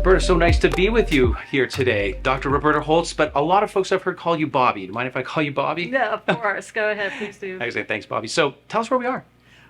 Roberta, so nice to be with you here today. Dr. Roberta Holt, but a lot of folks I've heard call you Bobby. Do you mind if I call you Bobby? Yeah, of course. Go ahead, please do. Excellent. Thanks, Bobby. So tell us where we are.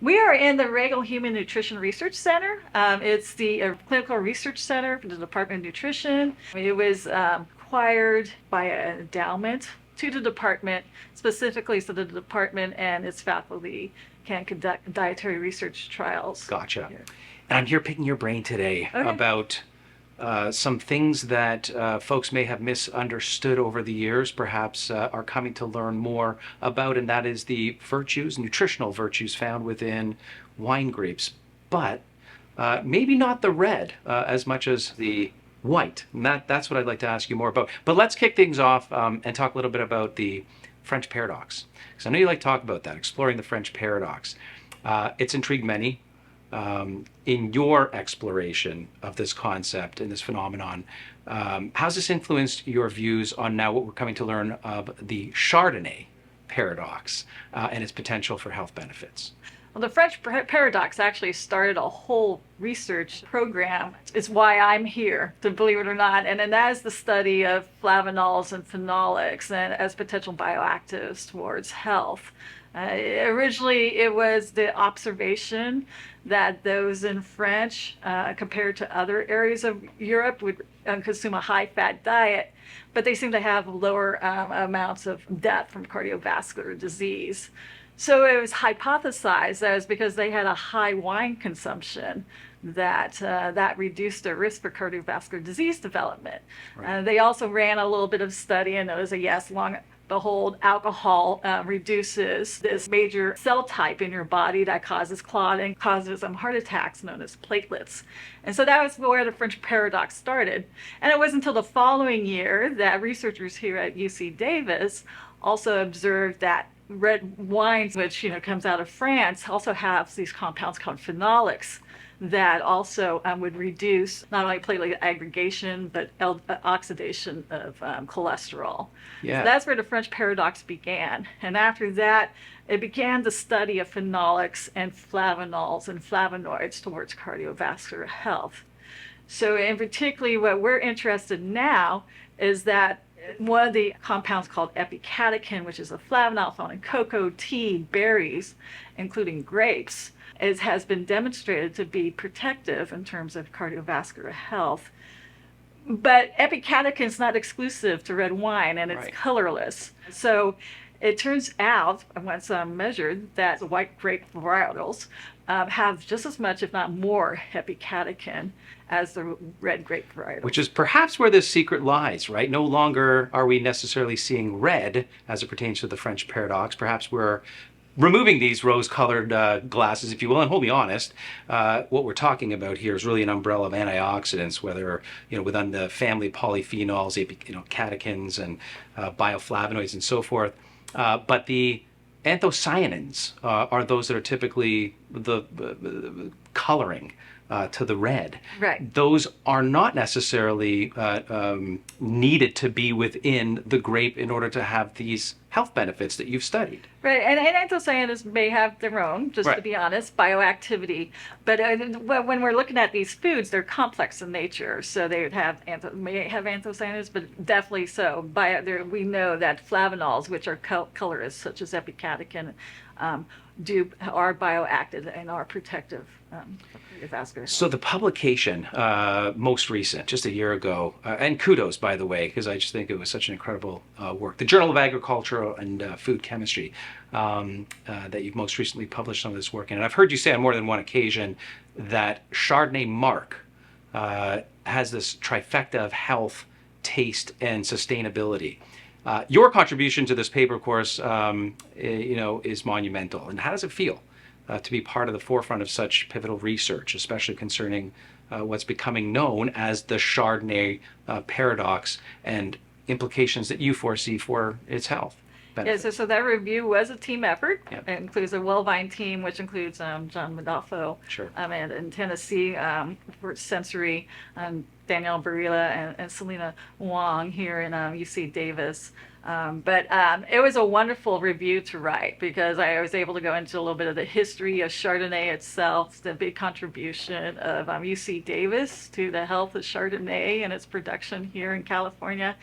We are in the Regal Human Nutrition Research Center. It's the clinical research center for the Department of Nutrition. It was acquired by an endowment to the department, specifically so that the department and its faculty can conduct dietary research trials. Gotcha. Here. And I'm here picking your brain today about some things that folks may have misunderstood over the years, perhaps are coming to learn more about, and that is the virtues, nutritional virtues found within wine grapes, but maybe not the red as much as the white. And that's what I'd like to ask you more about. But let's kick things off and talk a little bit about the French paradox, because I know you like to talk about that, exploring the French paradox. It's intrigued many. In your exploration of this concept and this phenomenon, how's this influenced your views on now what we're coming to learn of the Chardonnay paradox and its potential for health benefits? Well, the French paradox actually started a whole research program. It's why I'm here, to believe it or not. And then that is the study of flavanols and phenolics and as potential bioactives towards health. Originally, it was the observation that those in French, compared to other areas of Europe, would consume a high-fat diet, but they seem to have lower amounts of death from cardiovascular disease. So it was hypothesized that it was because they had a high wine consumption that reduced their risk for cardiovascular disease development. Right. They also ran a little bit of study, and it was behold, alcohol reduces this major cell type in your body that causes clotting, causes heart attacks known as platelets. And so that was where the French paradox started. And it wasn't until the following year that researchers here at UC Davis also observed that red wines, which comes out of France, also have these compounds called phenolics that also would reduce not only platelet aggregation but oxidation of cholesterol. Yeah. So that's where the French paradox began. And after that, it began the study of phenolics and flavanols and flavonoids towards cardiovascular health. So in particularly what we're interested in now is that one of the compounds called epicatechin, which is a flavanol found in cocoa, tea, berries, including grapes, has been demonstrated to be protective in terms of cardiovascular health. But epicatechin is not exclusive to red wine, and it's colorless. So it turns out, once measured, that the white grape varietals have just as much, if not more, epicatechin as the red grape varietals. Which is perhaps where the secret lies, right? No longer are we necessarily seeing red as it pertains to the French paradox. Perhaps we're removing these rose-colored glasses, if you will, and hold me honest, what we're talking about here is really an umbrella of antioxidants, whether within the family polyphenols, catechins, and bioflavonoids, and so forth. But the anthocyanins are those that are typically the coloring to the red. Right. Those are not necessarily needed to be within the grape in order to have these health benefits that you've studied. Right, and anthocyanins may have their own, just to be honest, bioactivity. But when we're looking at these foods, they're complex in nature. So they would have may have anthocyanins, but definitely so. We know that flavanols, which are colorants, such as epicatechin, are bioactive and are protective for cardiovascular. So the publication, most recent, just a year ago, and kudos, by the way, because I just think it was such an incredible work. The Journal of Agriculture and Food Chemistry that you've most recently published some of this work in. And I've heard you say on more than one occasion that Chardonnay mark has this trifecta of health, taste, and sustainability. Your contribution to this paper, of course, is monumental. And how does it feel to be part of the forefront of such pivotal research, especially concerning what's becoming known as the Chardonnay paradox and implications that you foresee for its health benefits? Yeah, so that review was a team effort. Yep. It includes a WellVine team, which includes John Modafo Sure. and in Tennessee for sensory, Danielle Barilla and Selena Wong here in UC Davis. But it was a wonderful review to write because I was able to go into a little bit of the history of Chardonnay itself, the big contribution of UC Davis to the health of Chardonnay and its production here in California,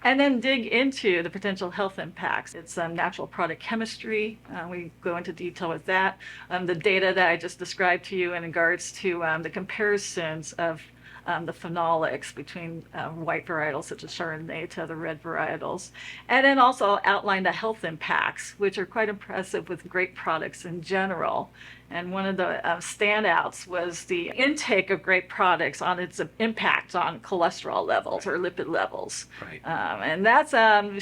and then dig into the potential health impacts. It's natural product chemistry. We go into detail with that. The data that I just described to you in regards to the comparisons of the phenolics between white varietals such as Chardonnay to other red varietals. And then also outline the health impacts, which are quite impressive with grape products in general. And one of the standouts was the intake of grape products on its impact on cholesterol levels or lipid levels. Right. And that's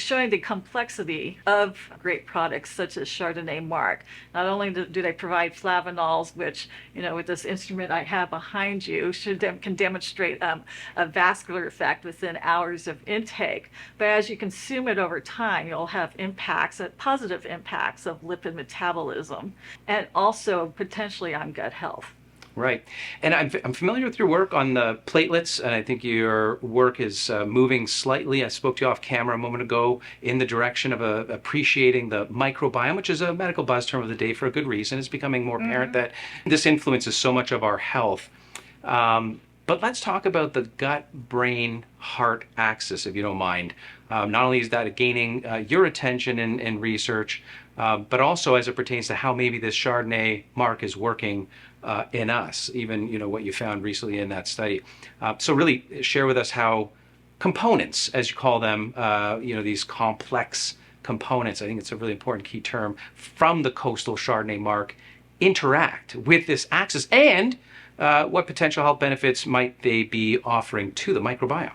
showing the complexity of grape products such as Chardonnay Mark. Not only do they provide flavanols, which, with this instrument I have behind you, can demonstrate a vascular effect within hours of intake, but as you consume it over time, you'll have impacts, positive impacts of lipid metabolism, and also potentially on gut health. Right. And I'm familiar with your work on the platelets, and I think your work is moving slightly. I spoke to you off camera a moment ago in the direction of appreciating the microbiome, which is a medical buzz term of the day for a good reason. It's becoming more apparent that this influences so much of our health. But let's talk about the gut-brain-heart axis, if you don't mind. Not only is that gaining your attention in research, but also as it pertains to how maybe this Chardonnay mark is working in us, even what you found recently in that study. So really share with us how components, as you call them, these complex components, I think it's a really important key term, from the coastal Chardonnay mark interact with this axis, and what potential health benefits might they be offering to the microbiome?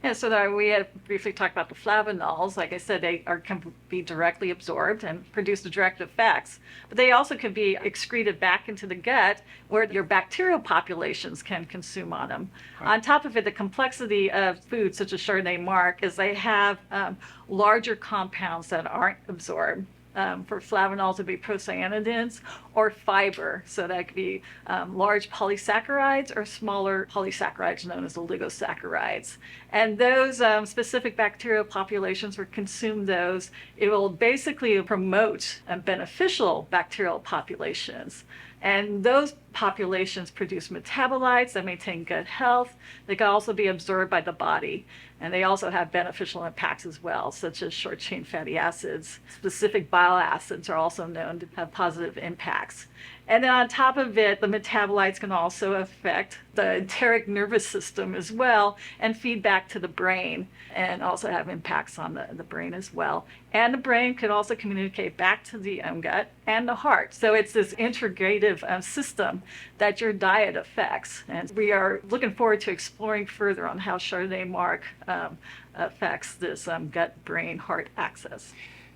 Yeah, so we had briefly talked about the flavanols. Like I said, they can be directly absorbed and produce the direct effects, but they also can be excreted back into the gut where your bacterial populations can consume on them. Right. On top of it, the complexity of foods such as Chardonnay Mark is they have larger compounds that aren't absorbed. For flavanols, it would be procyanidins or fiber. So that could be large polysaccharides or smaller polysaccharides known as oligosaccharides. And those specific bacterial populations will consume those. It will basically promote beneficial bacterial populations. And those populations produce metabolites that maintain good health. They can also be absorbed by the body. And they also have beneficial impacts as well, such as short-chain fatty acids. Specific bile acids are also known to have positive impacts. And then on top of it, the metabolites can also affect the enteric nervous system as well and feed back to the brain and also have impacts on the brain as well. And the brain can also communicate back to the gut and the heart. So it's this integrative system that your diet affects. And we are looking forward to exploring further on how Chardonnay Mark affects this gut-brain-heart axis.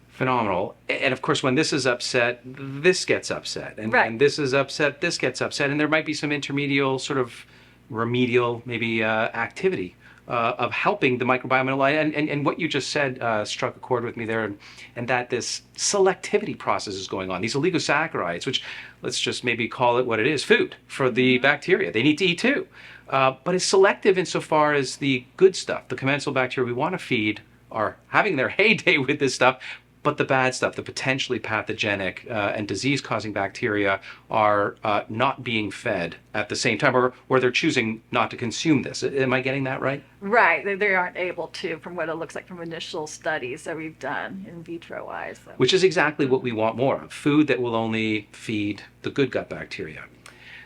Phenomenal. And of course, when this is upset, this gets upset. And right. when this is upset, this gets upset. And there might be some intermedial, sort of remedial, maybe activity of helping the microbiome. And what you just said struck a chord with me there, and that this selectivity process is going on. These oligosaccharides, which let's just maybe call it what it is, food for the bacteria. They need to eat too. But it's selective insofar as the good stuff, the commensal bacteria we want to feed, are having their heyday with this stuff. But the bad stuff, the potentially pathogenic and disease-causing bacteria, are not being fed at the same time, or they're choosing not to consume this. Am I getting that right? Right. They aren't able to, from what it looks like from initial studies that we've done in vitro-wise. So. Which is exactly what we want more of, food that will only feed the good gut bacteria.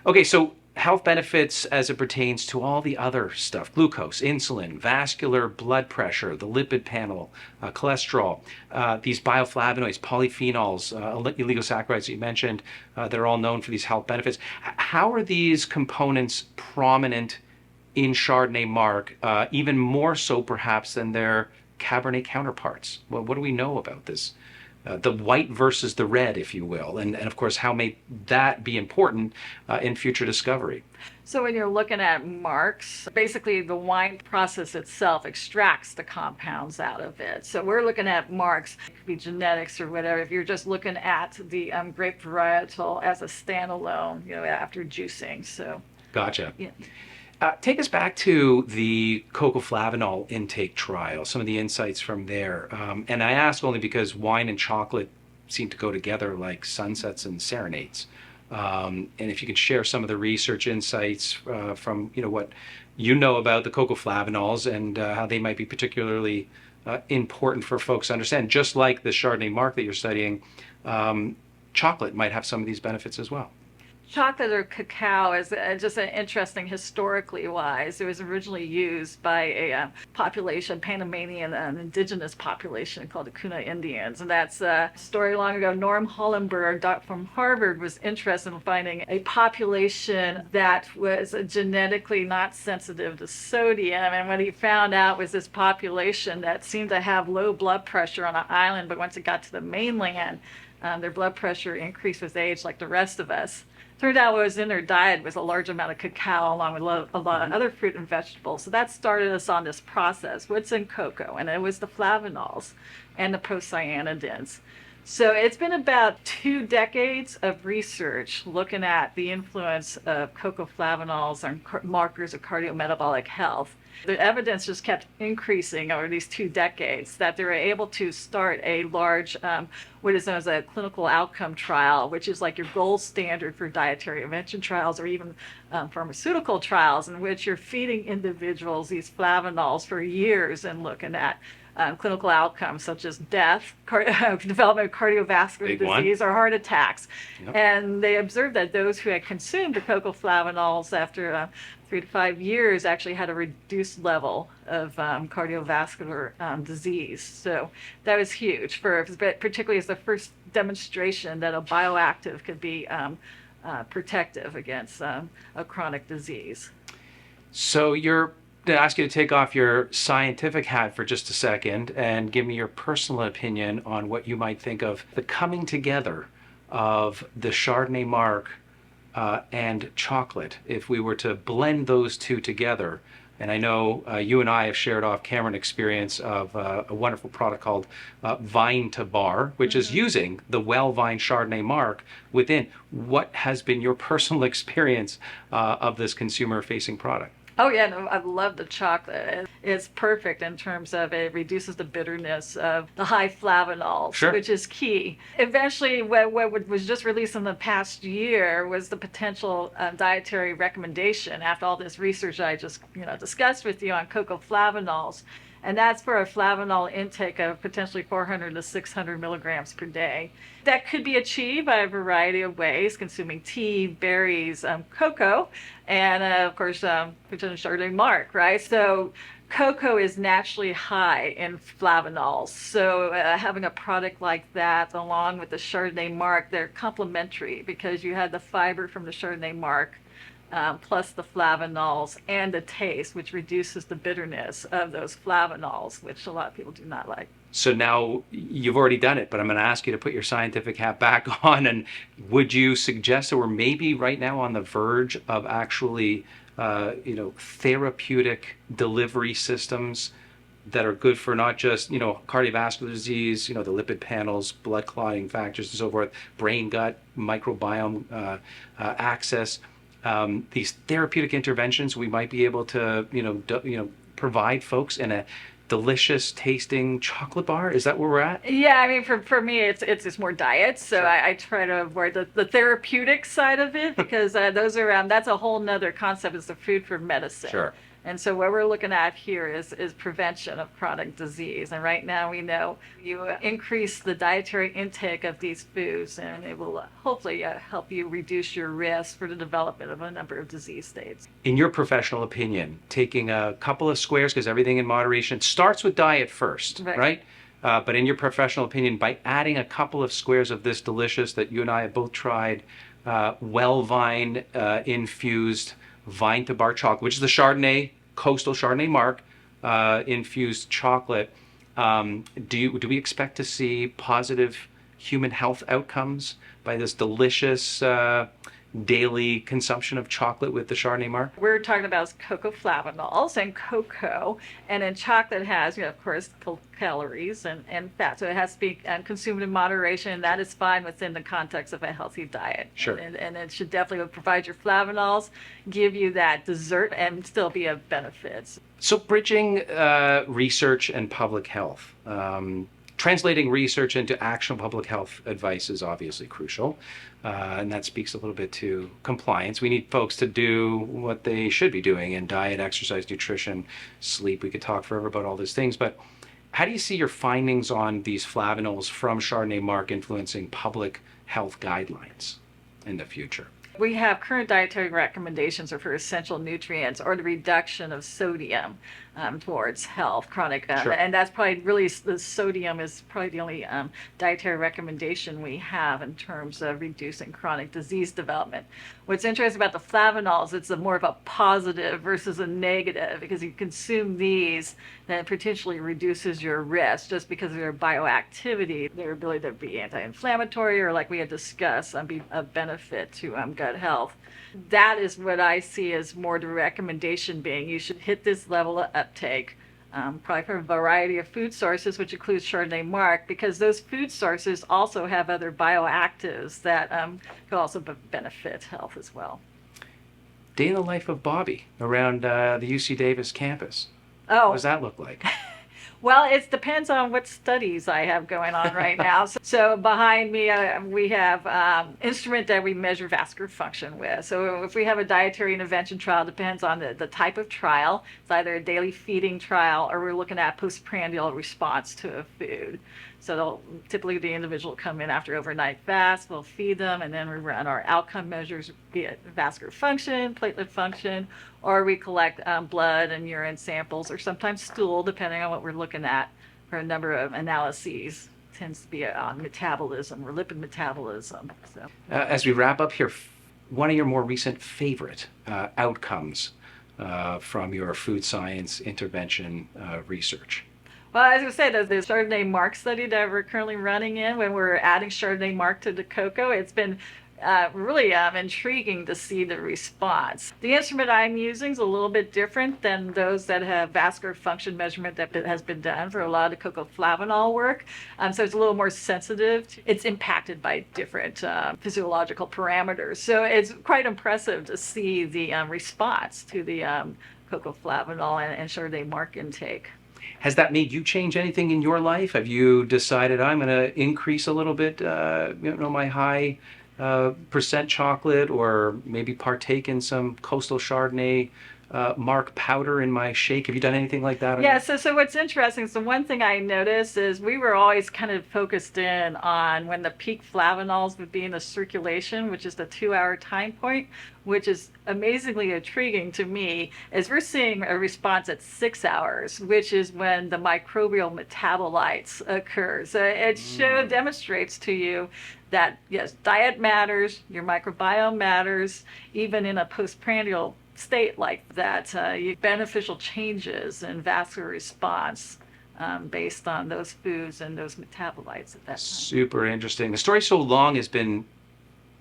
Okay, so health benefits as it pertains to all the other stuff: glucose, insulin, vascular blood pressure, the lipid panel, cholesterol, these bioflavonoids, polyphenols, oligosaccharides that you mentioned, they're all known for these health benefits. How are these components prominent in Chardonnay Mark, even more so perhaps than their Cabernet counterparts? Well, what do we know about this? The white versus the red, if you will, and of course, how may that be important in future discovery? So when you're looking at marks, basically the wine process itself extracts the compounds out of it. So we're looking at marks, it could be genetics or whatever. If you're just looking at the grape varietal as a standalone, after juicing. So gotcha. Yeah. Take us back to the cocoa flavanol intake trial, some of the insights from there. And I ask only because wine and chocolate seem to go together like sunsets and serenades. And if you could share some of the research insights from what you know about the cocoa flavanols and how they might be particularly important for folks to understand, just like the Chardonnay mark that you're studying, chocolate might have some of these benefits as well. Chocolate or cacao is just an interesting historically wise. It was originally used by a population, Panamanian, an indigenous population called the Kuna Indians. And that's a story long ago. Norm Hollenberg from Harvard was interested in finding a population that was genetically not sensitive to sodium. And what he found out was this population that seemed to have low blood pressure on an island, but once it got to the mainland, their blood pressure increased with age like the rest of us. Turned out what was in their diet was a large amount of cacao along with a lot of other fruit and vegetables. So that started us on this process. What's in cocoa? And it was the flavanols and the procyanidins. So it's been about 2 decades of research looking at the influence of cocoa flavanols on markers of cardiometabolic health. The evidence just kept increasing over these 2 decades that they were able to start a large, what is known as a clinical outcome trial, which is like your gold standard for dietary intervention trials or even pharmaceutical trials, in which you're feeding individuals these flavanols for years and looking at clinical outcomes such as death, development of cardiovascular disease, or heart attacks. Yep. And they observed that those who had consumed the cocoa flavanols after 3 to 5 years actually had a reduced level of cardiovascular disease. So that was huge, particularly as the first demonstration that a bioactive could be protective against a chronic disease. So you're to ask you to take off your scientific hat for just a second and give me your personal opinion on what you might think of the coming together of the Chardonnay mark and chocolate. If we were to blend those two together, and I know you and I have shared off camera an experience of a wonderful product called Vine to Bar, which is using the WellVine Chardonnay mark within. What has been your personal experience of this consumer-facing product? Oh yeah, no, I love the chocolate. It's perfect in terms of it reduces the bitterness of the high flavanols, sure, which is key. Eventually, what was just released in the past year was the potential dietary recommendation after all this research I just discussed with you on cocoa flavanols. And that's for a flavanol intake of potentially 400 to 600 milligrams per day. That could be achieved by a variety of ways, consuming tea, berries, cocoa, and of course, potentially Chardonnay mark, right? So cocoa is naturally high in flavanols. So having a product like that along with the Chardonnay mark, they're complementary because you had the fiber from the Chardonnay mark, plus the flavanols and the taste, which reduces the bitterness of those flavanols, which a lot of people do not like. So now you've already done it, but I'm going to ask you to put your scientific hat back on. And would you suggest that we're maybe right now on the verge of actually, therapeutic delivery systems that are good for not just, cardiovascular disease, the lipid panels, blood clotting factors and so forth, brain gut, microbiome access. These therapeutic interventions we might be able to, provide folks in a delicious tasting chocolate bar? Is that where we're at? Yeah, I mean, for me, it's just more diet. So sure. I try to avoid the therapeutic side of it because those are that's a whole nother concept. Is the food for medicine. Sure. And so what we're looking at here is prevention of chronic disease. And right now we know you increase the dietary intake of these foods and it will hopefully help you reduce your risk for the development of a number of disease states. In your professional opinion, taking a couple of squares, because everything in moderation starts with diet first, right? But in your professional opinion, by adding a couple of squares of this delicious that you and I have both tried, WellVine infused Vine to Bar chocolate, which is the Chardonnay, coastal Chardonnay mark infused chocolate. Do we expect to see positive human health outcomes by this delicious, daily consumption of chocolate with the Chardonnay mark? We're talking about cocoa flavanols and cocoa, and then chocolate has, of course, calories and fat, so it has to be consumed in moderation, and that is fine within the context of a healthy diet. Sure. And it should definitely provide your flavanols, give you that dessert, and still be of benefits. So bridging research and public health. Translating research into actual public health advice is obviously crucial, and that speaks a little bit to compliance. We need folks to do what they should be doing in diet, exercise, nutrition, sleep. We could talk forever about all these things, but how do you see your findings on these flavanols from Chardonnay mark influencing public health guidelines in the future? We have current dietary recommendations are for essential nutrients or the reduction of sodium towards health, chronic, Sure. and that's probably really, the sodium is probably the only dietary recommendation we have in terms of reducing chronic disease development. What's interesting about the flavanols, it's more of a positive versus a negative, because you consume these, then it potentially reduces your risk just because of their bioactivity, their ability to be anti-inflammatory, or like we had discussed, be a benefit to gut health. That is what I see as more the recommendation being. You should hit this level of uptake, probably from a variety of food sources, which includes Chardonnay mark, because those food sources also have other bioactives that could also benefit health as well. Day in the life of Bobby around the UC Davis campus. Oh, What does that look like? well, it depends on what studies I have going on right now. So behind me, we have instrument that we measure vascular function with. So if we have a dietary intervention trial, depends on the type of trial. It's either a daily feeding trial, or we're looking at postprandial response to a food. So typically the individual will come in after overnight fast, we'll feed them, and then we run our outcome measures, be it vascular function, platelet function, or we collect blood and urine samples, or sometimes stool, depending on what we're looking at, for a number of analyses. It tends to be on metabolism or lipid metabolism. So. As we wrap up here, one of your more recent favorite outcomes from your food science intervention research? Well, as I said, the Chardonnay mark study that we're currently running in, when we're adding Chardonnay mark to the cocoa, it's been really intriguing to see the response. The instrument I'm using is a little bit different than those that have vascular function measurement that has been done for a lot of cocoa flavanol work. So it's a little more sensitive. It's impacted by different physiological parameters. So it's quite impressive to see the response to the cocoa flavanol and Chardonnay mark intake. Has that made you change anything in your life? Have you decided I'm going to increase a little bit, my high percent chocolate, or maybe partake in some coastal Chardonnay mark powder in my shake? Have you done anything like that? Yeah, so what's interesting, so one thing I noticed is we were always kind of focused in on when the peak flavanols would be in the circulation, which is the 2-hour time point, which is amazingly intriguing to me, is we're seeing a response at 6 hours, which is when the microbial metabolites occur. So it demonstrates to you that, yes, diet matters, your microbiome matters, even in a postprandial state like that, beneficial changes in vascular response based on those foods and those metabolites at that time. Super interesting. The story so long has been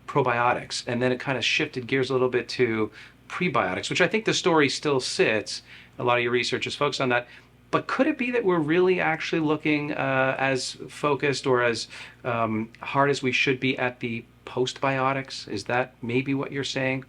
probiotics, and then it kind of shifted gears a little bit to prebiotics, which I think the story still sits. A lot of your research is focused on that. But could it be that we're really actually looking as focused or as hard as we should be at the postbiotics? Is that maybe what you're saying?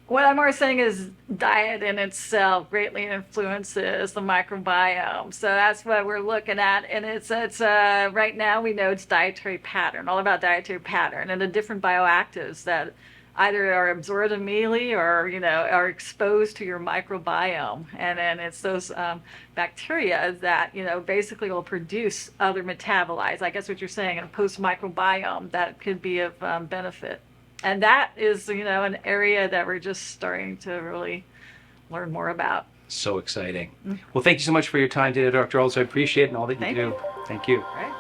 What I'm more saying is diet in itself greatly influences the microbiome. So that's what we're looking at. And it's right now we know it's dietary pattern, all about dietary pattern and the different bioactives that either are absorbed immediately or, are exposed to your microbiome. And then it's those bacteria that, basically will produce other metabolites. I guess what you're saying, in a post-microbiome that could be of benefit. And that is, an area that we're just starting to really learn more about. So exciting. Well, thank you so much for your time today, Dr. Holt. I appreciate it and all that you do. You. Thank you. All right.